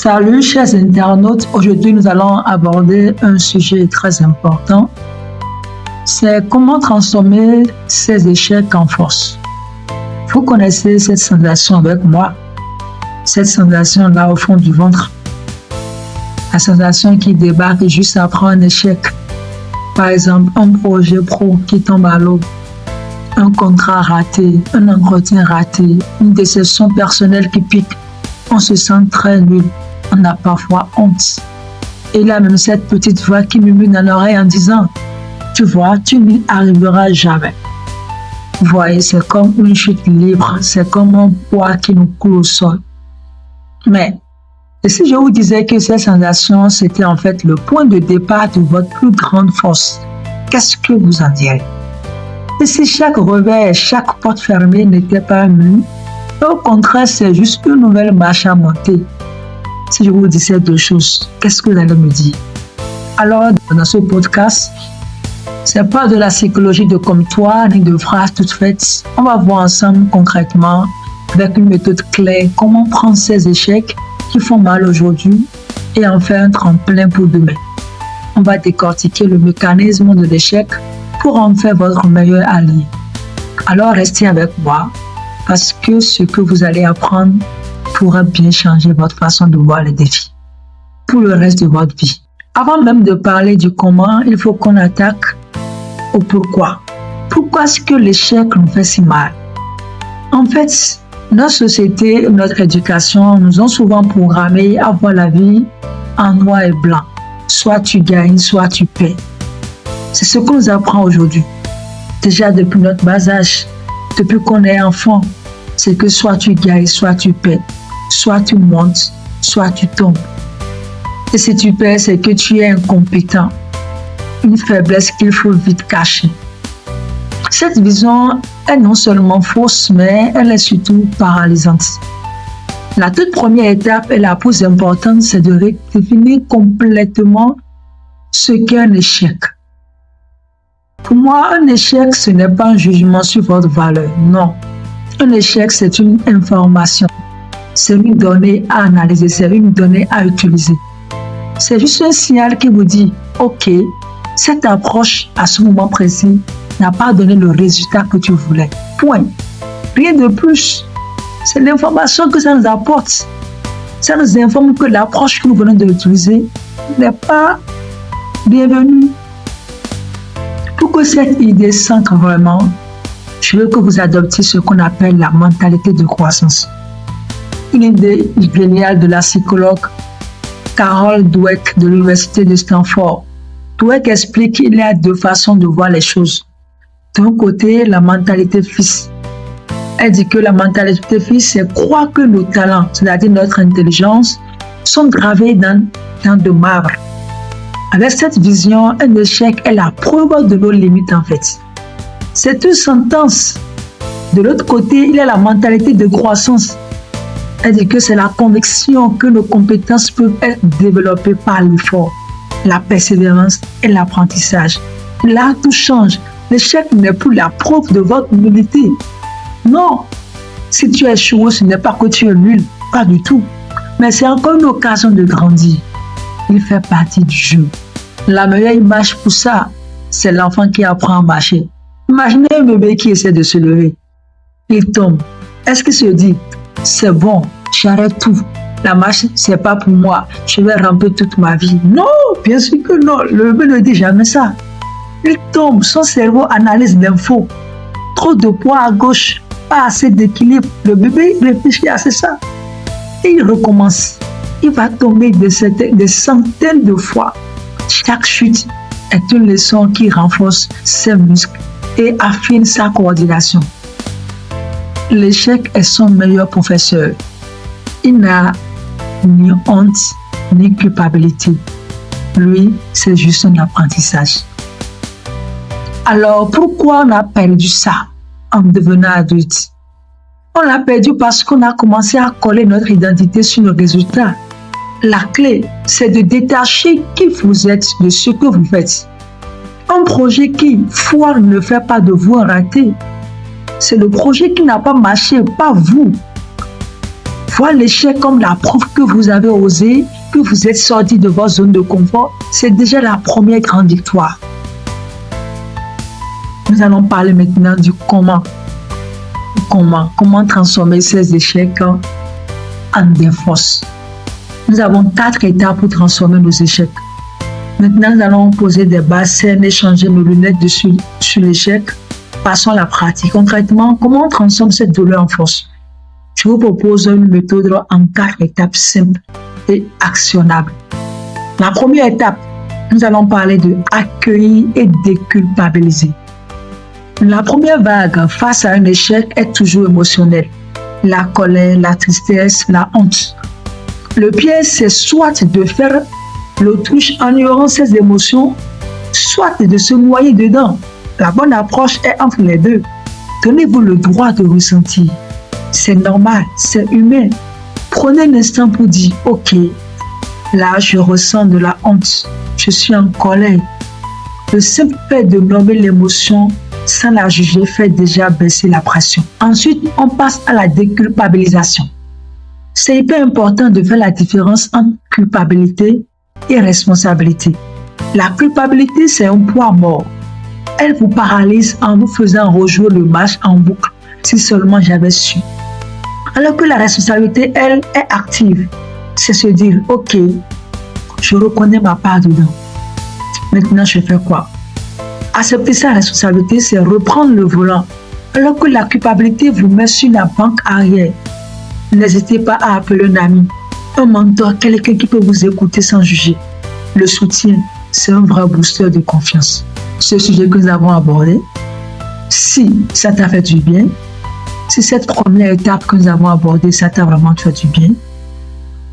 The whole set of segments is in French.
Salut chers internautes, aujourd'hui nous allons aborder un sujet très important. C'est comment transformer ses échecs en force. Vous connaissez cette sensation avec moi, cette sensation là au fond du ventre. La sensation qui débarque juste après un échec. Par exemple, un projet pro qui tombe à l'eau, un contrat raté, un entretien raté, une déception personnelle qui pique. On se sent très nul, on a parfois honte. Et il y a même cette petite voix qui murmure dans l'oreille en disant « Tu vois, tu n'y arriveras jamais ». Vous voyez, c'est comme une chute libre, c'est comme un poids qui nous coule au sol. Mais, et si je vous disais que cette sensation, c'était en fait le point de départ de votre plus grande force, qu'est-ce que vous en direz? Et si chaque revers, chaque porte fermée n'était pas un mur, au contraire, c'est juste une nouvelle marche à monter. Si je vous disais deux choses, qu'est-ce que vous allez me dire? Alors, dans ce podcast, c'est pas de la psychologie de comme toi, ni de phrases toutes faites. On va voir ensemble concrètement, avec une méthode claire, comment prendre ces échecs qui font mal aujourd'hui et en faire un tremplin pour demain. On va décortiquer le mécanisme de l'échec pour en faire votre meilleur allié. Alors, restez avec moi, parce que ce que vous allez apprendre pourra bien changer votre façon de voir les défis pour le reste de votre vie. Avant même de parler du comment, il faut qu'on attaque au pourquoi. Pourquoi est-ce que l'échec nous fait si mal? En fait, notre société, notre éducation nous ont souvent programmé à voir la vie en noir et blanc. Soit tu gagnes, soit tu paies. C'est ce qu'on nous apprend aujourd'hui. Déjà depuis notre bas âge, depuis qu'on est enfant, c'est que soit tu gagnes, soit tu paies. Soit tu montes, soit tu tombes. Et si tu perds, c'est que tu es incompétent. Une faiblesse qu'il faut vite cacher. Cette vision est non seulement fausse, mais elle est surtout paralysante. La toute première étape et la plus importante, c'est de redéfinir complètement ce qu'est un échec. Pour moi, un échec, ce n'est pas un jugement sur votre valeur, non. Un échec, c'est une information. C'est une donnée à analyser, c'est une donnée à utiliser. C'est juste un signal qui vous dit, ok, cette approche à ce moment précis n'a pas donné le résultat que tu voulais. Point. Rien de plus. C'est l'information que ça nous apporte. Ça nous informe que l'approche que nous venons d'utiliser n'est pas bienvenue. Pour que cette idée s'ancre vraiment, je veux que vous adoptiez ce qu'on appelle la mentalité de croissance. Une idée géniale de la psychologue Carol Dweck de l'université de Stanford. Dweck explique qu'il y a deux façons de voir les choses. D'un côté, la mentalité fils. Elle dit que la mentalité fils, c'est croire que nos talents, c'est-à-dire notre intelligence, sont gravés dans de marbre. Avec cette vision, un échec est la preuve de nos limites en fait. C'est une sentence. De l'autre côté, il y a la mentalité de croissance. Elle dit que c'est la conviction que nos compétences peuvent être développées par l'effort, la persévérance et l'apprentissage. Là, tout change. L'échec n'est plus la preuve de votre nullité. Non, si tu échoues, ce n'est pas que tu es nul, pas du tout. Mais c'est encore une occasion de grandir. Il fait partie du jeu. La meilleure image pour ça, c'est l'enfant qui apprend à marcher. Imaginez un bébé qui essaie de se lever. Il tombe. Est-ce qu'il se dit, c'est bon, j'arrête tout. La marche, c'est pas pour moi. Je vais ramper toute ma vie. Non, bien sûr que non. Le bébé ne dit jamais ça. Il tombe, son cerveau analyse l'info. Trop de poids à gauche, pas assez d'équilibre. Le bébé réfléchit à ça. Et il recommence. Il va tomber des centaines de fois. Chaque chute est une leçon qui renforce ses muscles et affine sa coordination. L'échec est son meilleur professeur. Il n'a ni honte ni culpabilité. Lui, c'est juste un apprentissage. Alors, pourquoi on a perdu ça en devenant adulte? On l'a perdu parce qu'on a commencé à coller notre identité sur nos résultats. La clé, c'est de détacher qui vous êtes de ce que vous faites. Un projet qui foire ne fait pas de vous un raté. C'est le projet qui n'a pas marché, pas vous. Voir l'échec comme la preuve que vous avez osé, que vous êtes sorti de votre zone de confort, c'est déjà la première grande victoire. Nous allons parler maintenant du comment. Comment transformer ces échecs en des forces. Nous avons 4 étapes pour transformer nos échecs. Maintenant, nous allons poser des bases saines et changer nos lunettes sur l'échec. Passons à la pratique. Concrètement, comment on transforme cette douleur en force? Je vous propose une méthode en 4 étapes simples et actionnables. La première étape, nous allons parler de accueillir et déculpabiliser. La première vague face à un échec est toujours émotionnelle. La colère, la tristesse, la honte. Le piège, c'est soit de faire l'autruche en ignorant ces émotions, soit de se noyer dedans. La bonne approche est entre les deux. Donnez-vous le droit de ressentir. C'est normal, c'est humain. Prenez un instant pour dire, ok, là je ressens de la honte, je suis en colère. Le simple fait de nommer l'émotion sans la juger fait déjà baisser la pression. Ensuite, on passe à la déculpabilisation. C'est hyper important de faire la différence entre culpabilité et responsabilité. La culpabilité, c'est un poids mort. Elle vous paralyse en vous faisant rejouer le match en boucle. Si seulement j'avais su. Alors que la responsabilité, elle, est active. C'est se dire, ok, je reconnais ma part dedans. Maintenant, je fais quoi? Accepter sa responsabilité, c'est reprendre le volant. Alors que la culpabilité vous met sur la banque arrière. N'hésitez pas à appeler un ami, un mentor, quelqu'un qui peut vous écouter sans juger. Le soutien, c'est un vrai booster de confiance. Ce sujet que nous avons abordé, si ça t'a fait du bien, si cette première étape que nous avons abordée, ça t'a vraiment fait du bien,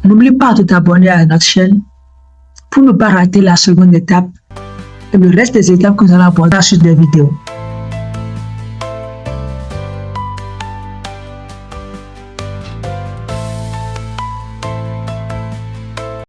n'oublie pas de t'abonner à notre chaîne pour ne pas rater la seconde étape et le reste des étapes que nous allons aborder dans la suite des vidéos.